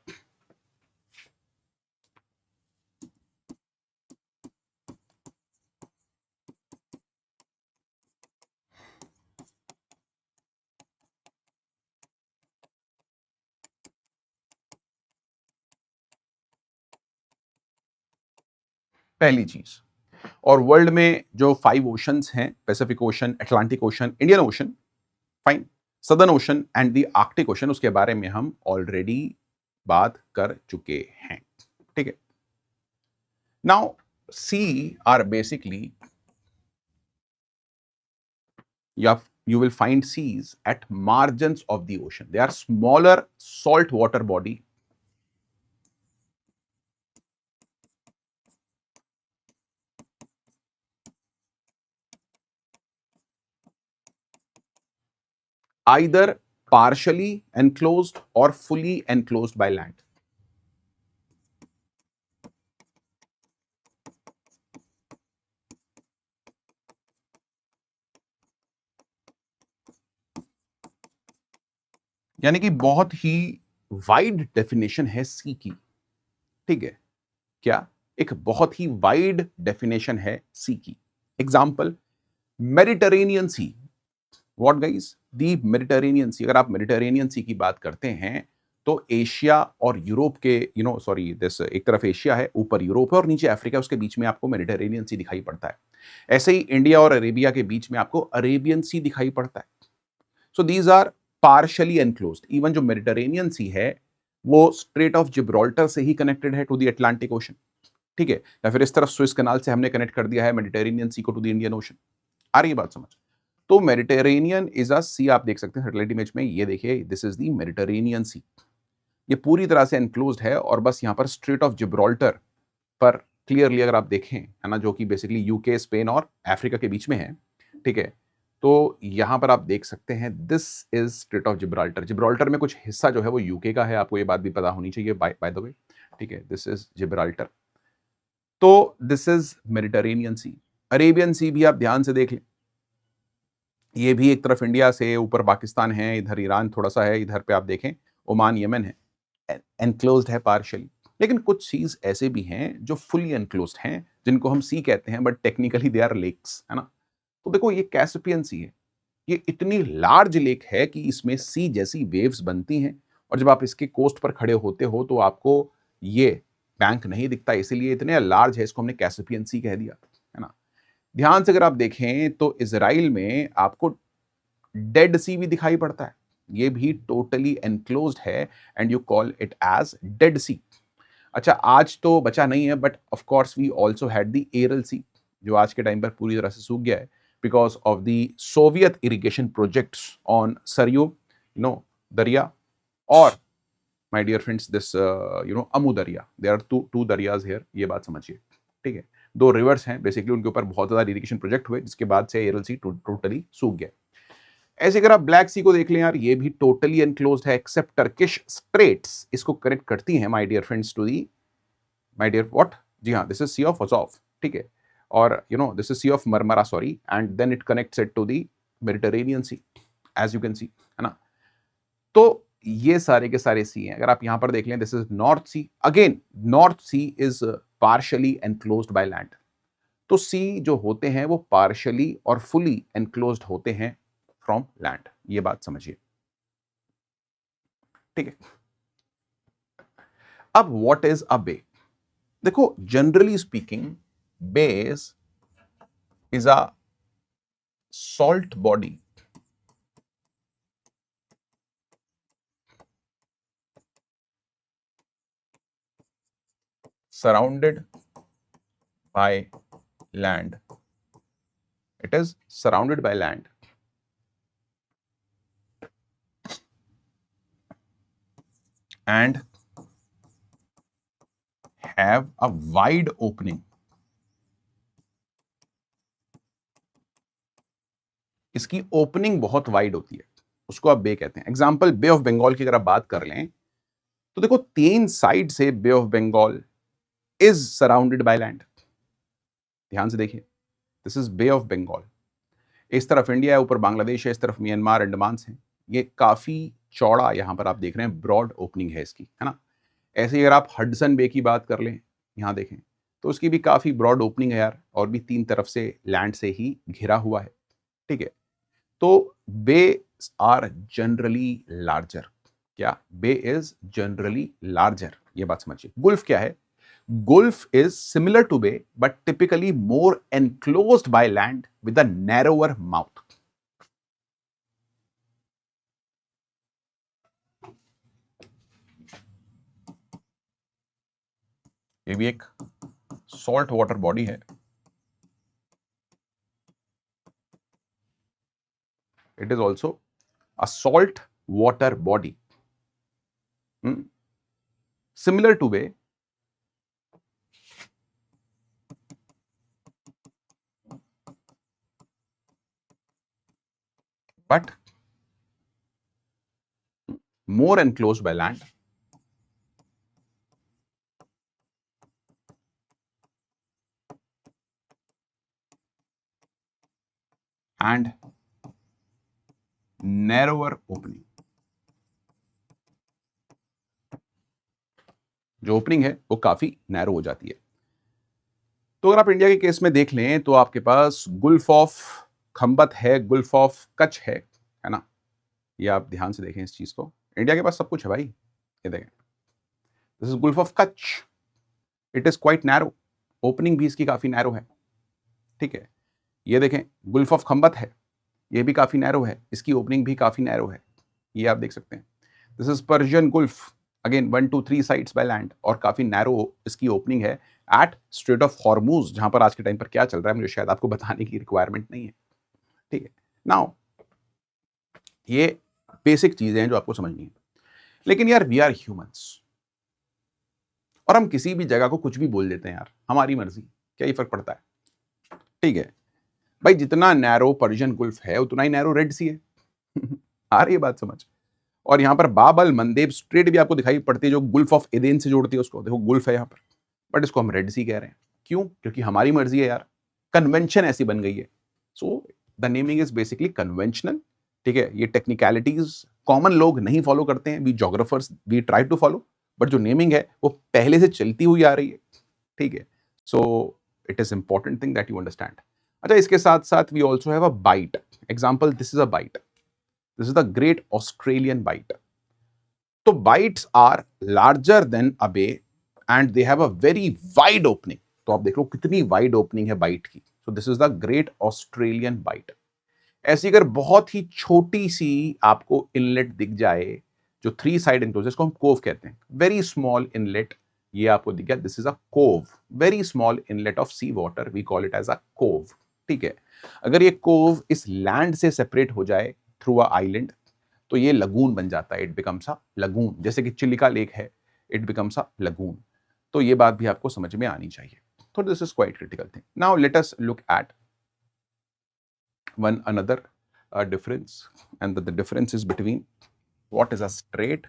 पहली चीज, और वर्ल्ड में जो 5 ओशंस हैं, Pacific ocean, Atlantic ocean, Indian ocean, fine, southern ocean and the Arctic ocean, उसके बारे में हम ऑलरेडी बात कर चुके हैं, ठीक है। Now sea are basically, you will find seas at margins of the ocean. They are smaller salt water body. Either partially enclosed or fully enclosed by land. यानी कि बहुत ही वाइड डेफिनेशन है सी की, ठीक है। क्या? एक बहुत ही वाइड डेफिनेशन है सी की। Example, Mediterranean sea. What guys? The Mediterranean sea. अगर आप मेडिटेरेनियन सी की बात करते हैं तो एशिया और यूरोप के, सॉरी, दिस, एक तरफ एशिया है, ऊपर यूरोप है और नीचे अफ्रीका, उसके बीच में आपको मेडिटेरेनियन सी दिखाई पड़ता है। ऐसे ही इंडिया और अरेबिया के बीच में आपको अरेबियन सी दिखाई पड़ता है। So these are partially enclosed. Even जो मेडिटेरेनियन सी है वो स्ट्रेट ऑफ जिब्राल्टर से ही कनेक्टेड है टू द अटलांटिक ओशन, ठीक है, या फिर इस तरफ स्विस कनाल से हमने कनेक्ट कर दिया है मेडिटेरेनियन सी को टू द इंडियन ओशन। आ रही है बात समझ? तो मेडिटेरेनियन इज अ सी, आप देख सकते हैं सैटेलाइट इमेज में, ये देखिए, दिस इज द मेडिटेरेनियन सी। ये पूरी तरह से एनक्लोज्ड है और बस यहां पर स्ट्रेट ऑफ जिब्राल्टर पर क्लियरली अगर आप देखें, है ना, जो कि बेसिकली यूके, स्पेन और अफ्रीका के बीच में है, ठीक है। तो यहां पर आप देख सकते हैं this is strait of Gibraltar. Gibraltar में कुछ हिस्सा जो है वो यूके का है, आपको ये बात भी पता होनी चाहिए बाय द वे, ठीक है। This is Gibraltar. तो this is Mediterranean sea. Arabian sea भी आप ध्यान से देख लें, ये भी एक तरफ इंडिया से ऊपर पाकिस्तान है, इधर ईरान थोड़ा सा है, इधर पे आप देखें ओमान, यमन है, एनक्लोज्ड है पार्शियली। लेकिन कुछ सीज ऐसे भी हैं जो फुली एनक्लोज्ड हैं, जिनको हम सी कहते हैं, but technically they are lakes, है ना। तो देखो, ये कैस्पियन सी है, ये इतनी लार्ज लेक है कि इसमें सी जैसी वेव्स बनती हैं, और जब आप इसके कोस्ट पर खड़े होते हो तो आपको ये बैंक नहीं दिखता, इसीलिए इतने लार्ज है, इसको हमने कैस्पियन सी कह दिया, है ना। ध्यान से अगर आप देखें तो इजराइल में आपको डेड सी भी दिखाई पड़ता है, ये भी टोटली एनक्लोज्ड है, and you call it as dead sea. अच्छा, आज तो बचा नहीं है, but of course we also had the Aral sea, जो आज के टाइम पर पूरी तरह से सूख गया है because of the Soviet irrigation projects on Syr, Darya, और my dear friends, this Amu Darya. There are two Daryas here, ये बात समझिए, ठीक है। 2 रिवर्स हैं बेसिकली, उनके ऊपर बहुत ज्यादा इरिगेशन प्रोजेक्ट हुए, जिसके बाद से एरल सी टोटली सूख गया। ऐसे अगर आप ब्लैक सी को देख लें यार, ये भी टोटली एनक्लोज्ड है एक्सेप्ट टर्किश स्ट्रेट्स, इसको कनेक्ट करती हैं my dear friends to the, my dear what, जी हाँ, this is sea of Azov, ठीक है। और this is sea of Marmara, sorry, and then it connects it to the Mediterranean sea, as you can see, है ना। तो ये सारे के सारे सी हैं। अगर आप यहां पर देख लें, this is north sea, again north sea is partially enclosed by land. तो सी जो होते हैं वो पार्शियली और फुली एनक्लोज्ड होते हैं फ्रॉम लैंड, ये बात समझिए, ठीक है। अब व्हाट इज अ बे? देखो, generally speaking, base is a salt body surrounded by land. It is surrounded by land and have a wide opening. इसकी ओपनिंग बहुत वाइड होती है, उसको आप बे कहते हैं। एग्जाम्पल बे ऑफ बंगाल की अगर आप बात कर लें तो देखो 3 साइड से bay of Bengal is surrounded by land. ध्यान से देखिए, this is bay of Bengal. इस तरफ इंडिया है, ऊपर बांग्लादेश है, इस तरफ म्यांमार अंडमान है। ये काफी चौड़ा यहां पर आप देख रहे हैं, ब्रॉड ओपनिंग है इसकी, है ना। ऐसे ही अगर आप हडसन बे की बात कर लें, यहां देखें तो उसकी भी काफी ब्रॉड ओपनिंग है यार, और भी 3 तरफ से लैंड से ही घिरा हुआ है। ठीक है, तो बे आर जनरली लार्जर। क्या? बे इज जनरली लार्जर, ये बात समझिए। गुल्फ क्या है? Gulf is similar to bay, but typically more enclosed by land with a narrower mouth. ये भी एक सॉल्ट वाटर बॉडी है। It is also a salt water body. Similar to bay, but more enclosed by land. And narrower opening. जो ओपनिंग है वो काफी नैरो हो जाती है। तो अगर आप इंडिया के केस में देख लें तो आपके पास गुल्फ ऑफ खंबत है, गुल्फ ऑफ कच्छ है ना। ये आप ध्यान से देखें इस चीज को, इंडिया के पास सब कुछ है भाई। ये देखें, this is Gulf of Kutch. It is quite narrow, opening भी इसकी काफी नैरो है। ठीक है, ये देखें गुल्फ ऑफ खंबत है, ये भी काफी नैरो है, इसकी ओपनिंग भी काफी नैरो है। ये आप देख सकते हैं। This is Persian Gulf, again 1 to 3 sides by land, और काफी नैरो इसकी ओपनिंग है एट स्ट्रेट ऑफ हॉर्मूज, जहां पर आज के टाइम पर क्या चल रहा है मुझे शायद आपको बताने की रिक्वायरमेंट नहीं है। ठीक है, नाउ ये बेसिक चीजें हैं जो आपको समझनी है। लेकिन यार वी आर ह्यूमंस, और हम किसी भी जगह को कुछ भी बोल देते हैं यार, हमारी मर्जी, क्या ही फर्क पड़ता है। ठीक है भाई, जितना नैरो पर्शियन गुल्फ है उतना ही नैरो रेड सी है। आ रही है बात समझ? और यहां पर बाब अल मंदेब स्ट्रेट भी आपको दिखाई पड़ती है, जो गुल्फ ऑफ एदेन से जोड़ती है उसको। देखो गुल्फ है यहां पर, बट इसको हम रेड सी कह रहे हैं। क्यों? क्योंकि हमारी मर्जी है यार, कन्वेंशन ऐसी बन गई है। So the naming is basically conventional. ठीक है, ये टेक्निकलिटीज कॉमन लोग नहीं फॉलो करते हैं, we geographers we try to follow, but जो नेमिंग है वो पहले से चलती हुई आ रही है। ठीक है, so it is important thing that you understand. अच्छा, इसके साथ साथ we also have a bight. Example, this is a bight, this is the great Australian bight. तो bights are larger than a bay and they have a very wide opening. तो आप देख लो कितनी वाइड ओपनिंग है बाइट की। So this is the great Australian bight. ऐसी अगर बहुत ही छोटी सी आपको इनलेट दिख जाए, जो 3 साइड इनक्लोज, जिसको हम कोव कहते हैं, वेरी स्मॉल इनलेट, ये आपको दिख गया, this is a cove. Very small inlet of sea water, we call it as a cove. ठीक है, अगर ये कोव इस लैंड से सेपरेट हो जाए थ्रू अ आइलैंड, तो ये लगून बन जाता है, इट बिकम्स अ लगून। जैसे कि चिलिका लेक है, इट बिकम्स अ लगून। तो ये बात भी आपको समझ में आनी चाहिए। तो this is quite critical thing. Now let us look at one another difference, and the difference is between what is a strait,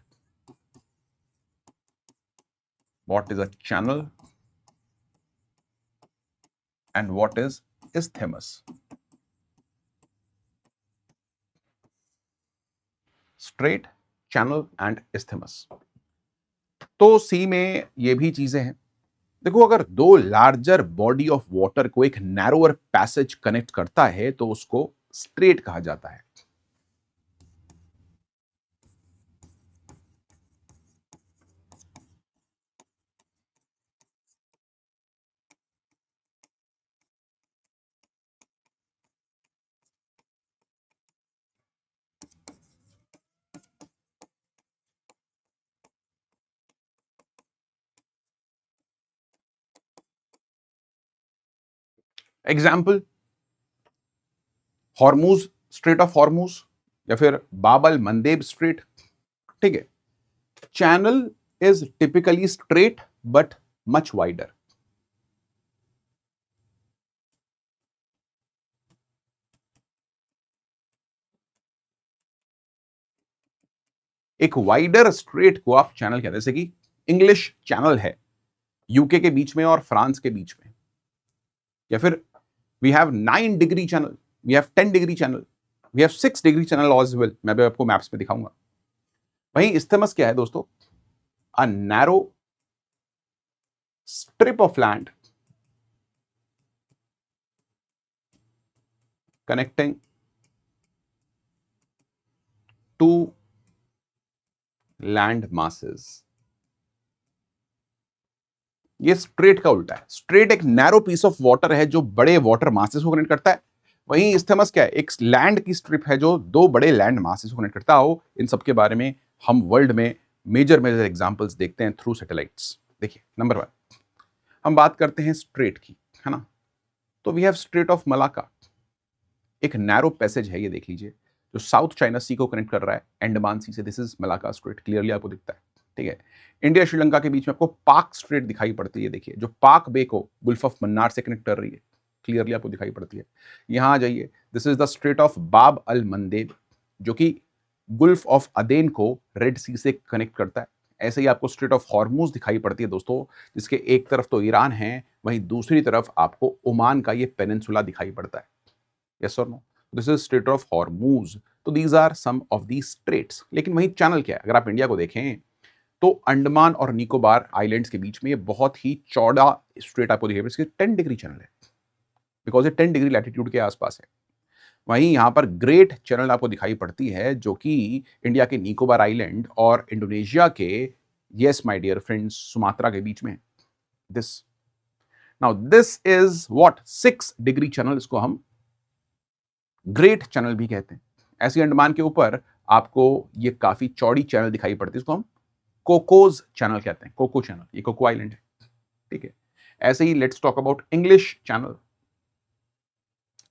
what is a channel, and what is isthmus. Strait, channel and isthmus. तो सी में ये भी चीजें हैं। देखो, अगर दो लार्जर बॉडी ऑफ वाटर को एक नैरोअर पैसेज कनेक्ट करता है तो उसको स्ट्रेट कहा जाता है। Example, Hormuz, straight of Hormuz, या फिर बाबल मंदेब स्ट्रेट। ठीक है, channel is typically straight but much wider. एक वाइडर स्ट्रेट को आप चैनल कहते हैं, जैसे कि इंग्लिश चैनल है यूके के बीच में और फ्रांस के बीच में, या फिर we have 9 degree channel, we have 10 degree channel, we have 6 degree channel as well. मैं भी आपको मैप्स में दिखाऊंगा। वहीं इस्थमस क्या है दोस्तों? A narrow strip of land connecting two land masses. ये स्ट्रेट का उल्टा है। स्ट्रेट एक नैरो पीस ऑफ वाटर है जो बड़े वाटर मासेस को कनेक्ट करता है। वहीं इस्थमस क्या है? एक लैंड की स्ट्रिप है जो दो बड़े लैंड मासेस को कनेक्ट करता हो। इन सब के बारे में हम वर्ल्ड में मेजर मेजर एग्जांपल्स देखते हैं थ्रू सैटेलाइट्स। देखिए, नंबर 1 हम बात करते हैं स्ट्रेट की, है ना? तो we have strait of Malacca, एक नैरो पैसेज है, ये देख लीजिए, जो साउथ चाइना सी को कनेक्ट कर रहा है अंडमान सी से। This is Malacca strait, clearly आपको दिखता है, ठीक है। इंडिया श्रीलंका के बीच में आपको पाक स्ट्रेट दिखाई पड़ती है, देखिए, जो पाक बे को गुल्फ ऑफ मन्नार से कनेक्ट कर रही है, क्लियरली आपको दिखाई पड़ती है। यहां आ जाइए, this is the straight of बाब अल मंदेब, जो कि गुल्फ ऑफ अदेन को रेड सी से कनेक्ट करता है। ऐसे ही आपको स्ट्रेट ऑफ हॉर्मूज दिखाई पड़ती है दोस्तों, जिसके एक तरफ तो ईरान है, वहीं दूसरी तरफ आपको ओमान का ये पेनिनसुला दिखाई पड़ता है। यस और no? This is strait of Hormuz. तो these are some of the straits. लेकिन वही चैनल क्या है? अगर आप इंडिया को देखें तो अंडमान और निकोबार आइलैंड्स के बीच में ये बहुत ही चौड़ा स्ट्रेट आपको दिखेगा, इसके 10 डिग्री चैनल है, बिकॉज ये 10 डिग्री लैटिट्यूड के आसपास है। वहीं यहां पर ग्रेट चैनल आपको दिखाई पड़ती है, जो कि इंडिया के निकोबार आइलैंड और इंडोनेशिया के, yes my dear friends, Sumatra के बीच में है। This, now this is what 6 degree channel, इसको हम ग्रेट चैनल भी कहते हैं। ऐसी अंडमान के ऊपर आपको ये काफी चौड़ी चैनल दिखाई पड़ती है, इसको हम कोकोज चैनल कहते हैं। कोको चैनल, ये कोको आइलैंड है, ठीक है। ऐसे ही let's talk about English channel.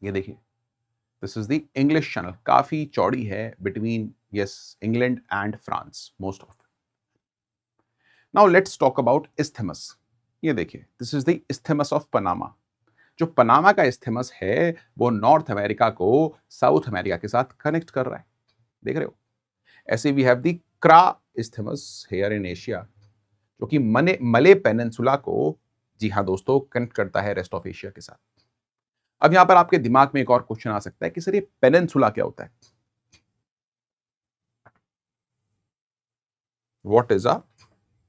ये देखिए, this is the English channel, काफी चौड़ी है between, yes, England and France most of. Now let's talk about isthmus. ये देखिए, this is the isthmus of Panama. जो पनामा का इस्थमस है वो नॉर्थ अमेरिका को साउथ अमेरिका के साथ कनेक्ट कर रहा है, देख रहे हो? ऐसे we have the Kra isthmus here in Asia, जो कि मले पेनिनसुला को, जी हाँ दोस्तों, कनेक्ट करता है रेस्ट ऑफ एशिया के साथ। अब यहां पर आपके दिमाग में एक और क्वेश्चन आ सकता है कि सर ये पेनिनसुला क्या होता है? What is a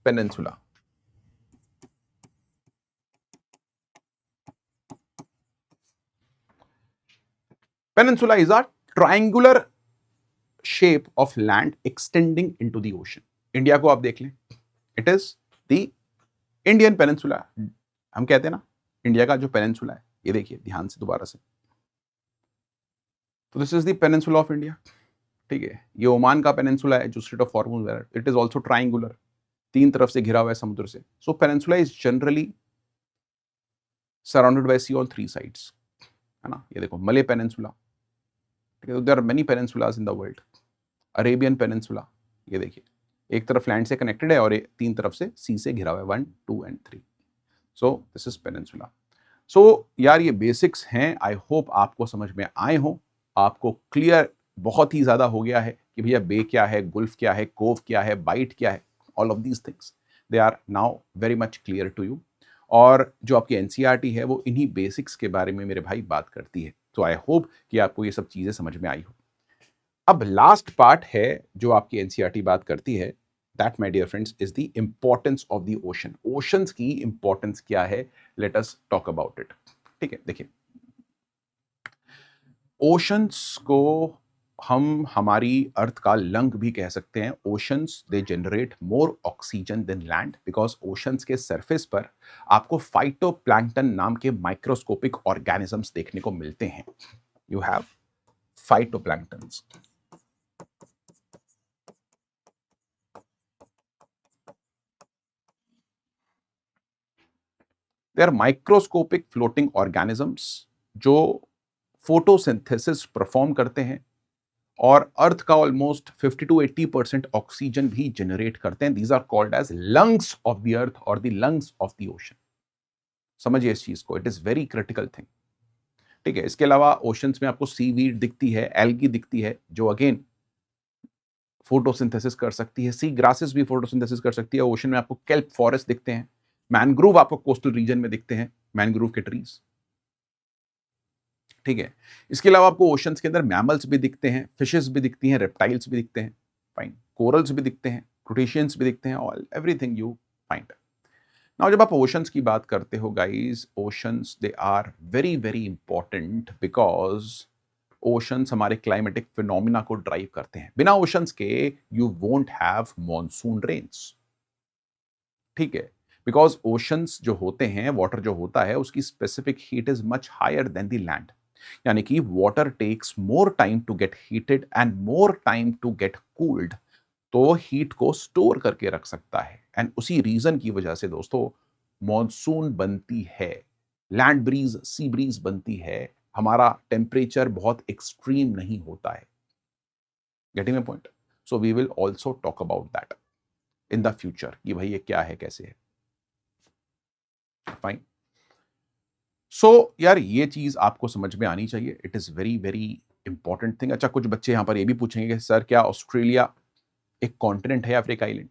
peninsula? Peninsula is a triangular shape of land extending into the ocean. India को आप देख लें, it is the Indian peninsula. हम कहते हैं ना, इंडिया का जो पेनिनसुला है, ये देखिए ध्यान से दोबारा से, तो this is the peninsula of India, ठीक है। ये ओमान का पेनिनसुला है जो स्ट्रेट ऑफ हॉर्मूज है, इट इज आल्सो ट्रायंगुलर, तीन तरफ से घिरा हुआ है समुद्र से। So peninsula is generally surrounded by sea on three sides, है ना। ये देखो, मले पेनिनसुला, ठीक है। There are many peninsulas in the world. Arabian peninsula, ये देखिए, एक तरफ लैंड से कनेक्टेड है और तीन तरफ से सी से घिरा हुआ है, 1 2 and 3। So this is peninsula. So यार, ये बेसिक्स हैं, आई होप आपको समझ में आए हो, आपको क्लियर बहुत ही ज्यादा हो गया है कि भैया बे क्या है, गुल्फ क्या है, कोव क्या है, बाइट क्या है। All of these things they are now very much clear to you. और जो आपकी एनसीईआरटी है वो इन्हीं बेसिक्स के बारे में मेरे भाई बात करती है। तो आई होप कि आपको ये सब चीजें समझ में आई हो। अब लास्ट पार्ट है जो आपकी एनसीईआरटी बात करती है, that my dear friends is the importance of the ocean. Oceans की इंपॉर्टेंस क्या है, let us talk about it, ठीक है। देखिए, ओशंस को हम हमारी अर्थ का लंग भी कह सकते हैं। Oceans they generate more oxygen than land, because oceans के सरफेस पर आपको फाइटोप्लैंक्टन नाम के माइक्रोस्कोपिक ऑर्गेनिजम्स देखने को मिलते हैं। You have phytoplanktons. They are microscopic floating organisms जो फोटोसिंथेसिस परफॉर्म करते हैं और अर्थ का ऑलमोस्ट 50 to 80% ऑक्सीजन भी जनरेट करते हैं। These are called as lungs of the earth और the lungs of the ocean. समझिए इस चीज को, it is very critical thing, ठीक है। इसके अलावा ओशंस में आपको सीवीड दिखती है, एल्गी दिखती है, जो अगेन फोटोसिंथेसिस कर सकती है, सी ग्रासेस भी फोटोसिंथेसिस कर सकती है। ओशन में आपको केल्प फॉरेस्ट दिखते हैं, मैनग्रोव आपको कोस्टल रीजन में दिखते हैं, मैनग्रोव के ट्रीज, ठीक है। इसके अलावा आपको ओशंस के अंदर मैमल्स भी दिखते हैं, फिशेस भी दिखती हैं, रेप्टाइल्स भी दिखते हैं, फाइन, कोरल्स भी दिखते हैं, क्रूटेशियंस भी दिखते हैं, all everything you find. Now जब आप ओशंस की बात करते हो guys, oceans they are very very important because oceans हमारे क्लाइमेटिक फिनोमिना को ड्राइव करते हैं। बिना ओशंस के you won't have monsoon rains, ठीक है, बिकॉज ओशंस जो होते हैं, वाटर जो होता है, उसकी specific heat is much higher than the land, यानी कि water takes more time to get heated and more time to get cooled, तो हीट को स्टोर करके रख सकता है। एंड उसी रीजन की वजह से दोस्तों मॉनसून बनती है, लैंड ब्रीज, सी ब्रीज बनती है, हमारा टेम्परेचर बहुत एक्सट्रीम नहीं होता है। Getting my point? So we will also talk about that in the future कि भाई ये क्या है, कैसे है, फाइन। सो यार ये चीज आपको समझ में आनी चाहिए, it is very very important thing. अच्छा, कुछ बच्चे यहां पर ये भी पूछेंगे कि सर क्या ऑस्ट्रेलिया एक कॉन्टिनेंट है या फिर एक आइलैंड?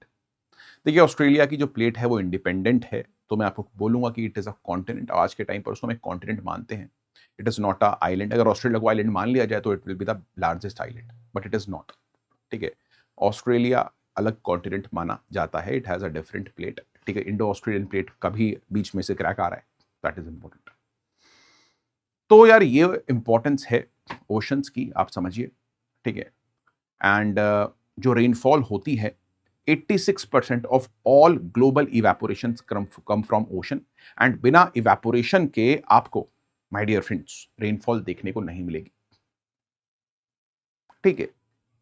देखिए, ऑस्ट्रेलिया की जो प्लेट है वो इंडिपेंडेंट है, तो मैं आपको बोलूंगा कि इट इज अ कॉन्टिनेंट। आज के टाइम पर उसको हम एक कॉन्टिनेंट मानते हैं, it is not a island. अगर ऑस्ट्रेलिया को आइलैंड मान लिया जाए तो it will be the largest island, but it is not, ठीक है। ऑस्ट्रेलिया अलग कॉन्टिनेंट माना जाता है, it has a different plate, ठीक है। इंडो ऑस्ट्रेलियन प्लेट का भी बीच में से क्रैक आ रहा है, दैट इज इंपॉर्टेंट। तो यार ये इंपॉर्टेंस है ओशंस की, आप समझिए, ठीक है। एंड जो रेनफॉल होती है, 86% of all global evaporation come from ocean, and बिना इवेपोरेशन के आपको माय डियर फ्रेंड्स रेनफॉल देखने को नहीं मिलेगी, ठीक है।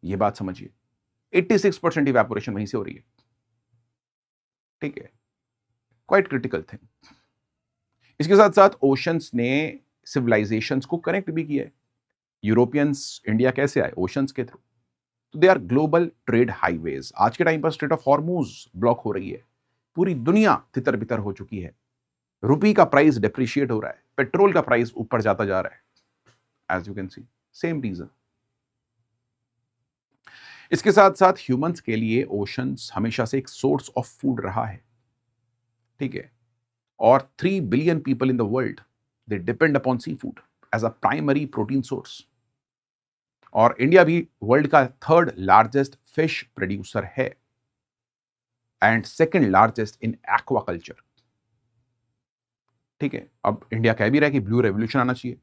ये बात समझिए, 86% इवेपोरेशन वहीं से हो रही है, ठीक है। Quite critical thing. इसके साथ साथ ओशंस ने सिविलाइजेशंस को कनेक्ट भी किया है। यूरोपियंस इंडिया कैसे आए? ओशंस के थ्रू। तो they are global trade highways. आज के टाइम पर स्ट्रेट ऑफ हॉर्मूज ब्लॉक हो रही है, पूरी दुनिया तितर बितर हो चुकी है, रुपी का प्राइस डिप्रिशिएट हो रहा है, पेट्रोल का प्राइस ऊपर जाता जा रहा है, as you can see, same reason. इसके साथ साथ ह्यूमंस के लिए ओशंस हमेशा से एक सोर्स ऑफ फूड रहा है, ठीक है। और 3 billion people in the world they depend upon seafood as a primary protein source. और इंडिया भी वर्ल्ड का 3rd लार्जेस्ट फिश प्रोड्यूसर है and 2nd largest in aquaculture, ठीक है। अब इंडिया कह भी रहा है कि ब्लू रेवोल्यूशन आना चाहिए,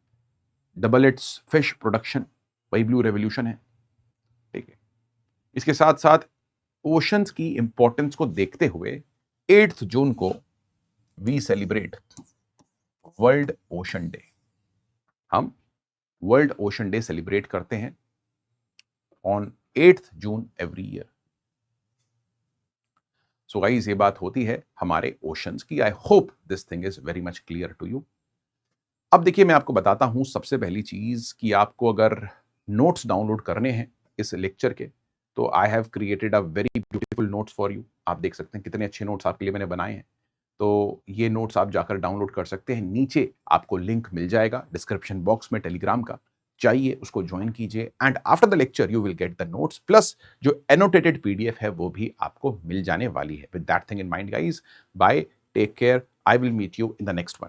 डबल इट्स फिश प्रोडक्शन, वही ब्लू रेवोल्यूशन है, ठीक है। इसके साथ साथ ओशंस की इंपॉर्टेंस को देखते हुए 8 जून को we celebrate world ocean day. हम वर्ल्ड ओशन डे सेलिब्रेट करते हैं on 8th June every year. So guys, ये बात होती है हमारे ओशंस की। I hope this thing is very much clear to you. अब देखिए, मैं आपको बताता हूं सबसे पहली चीज कि आपको अगर नोट्स डाउनलोड करने हैं इस लेक्चर के, तो I have created a very beautiful notes for you. आप देख सकते हैं कितने अच्छे नोट्स आपके लिए मैंने बनाए हैं। तो ये नोट्स आप जाकर डाउनलोड कर सकते हैं, नीचे आपको लिंक मिल जाएगा डिस्क्रिप्शन बॉक्स में टेलीग्राम का, चाहिए उसको ज्वाइन कीजिए। And after the lecture you will get the notes plus जो एनोटेटेड पीडीएफ है वो भी आपको मिल जाने वाली है। With that thing in mind guys, bye, take care, I will meet you in the next one.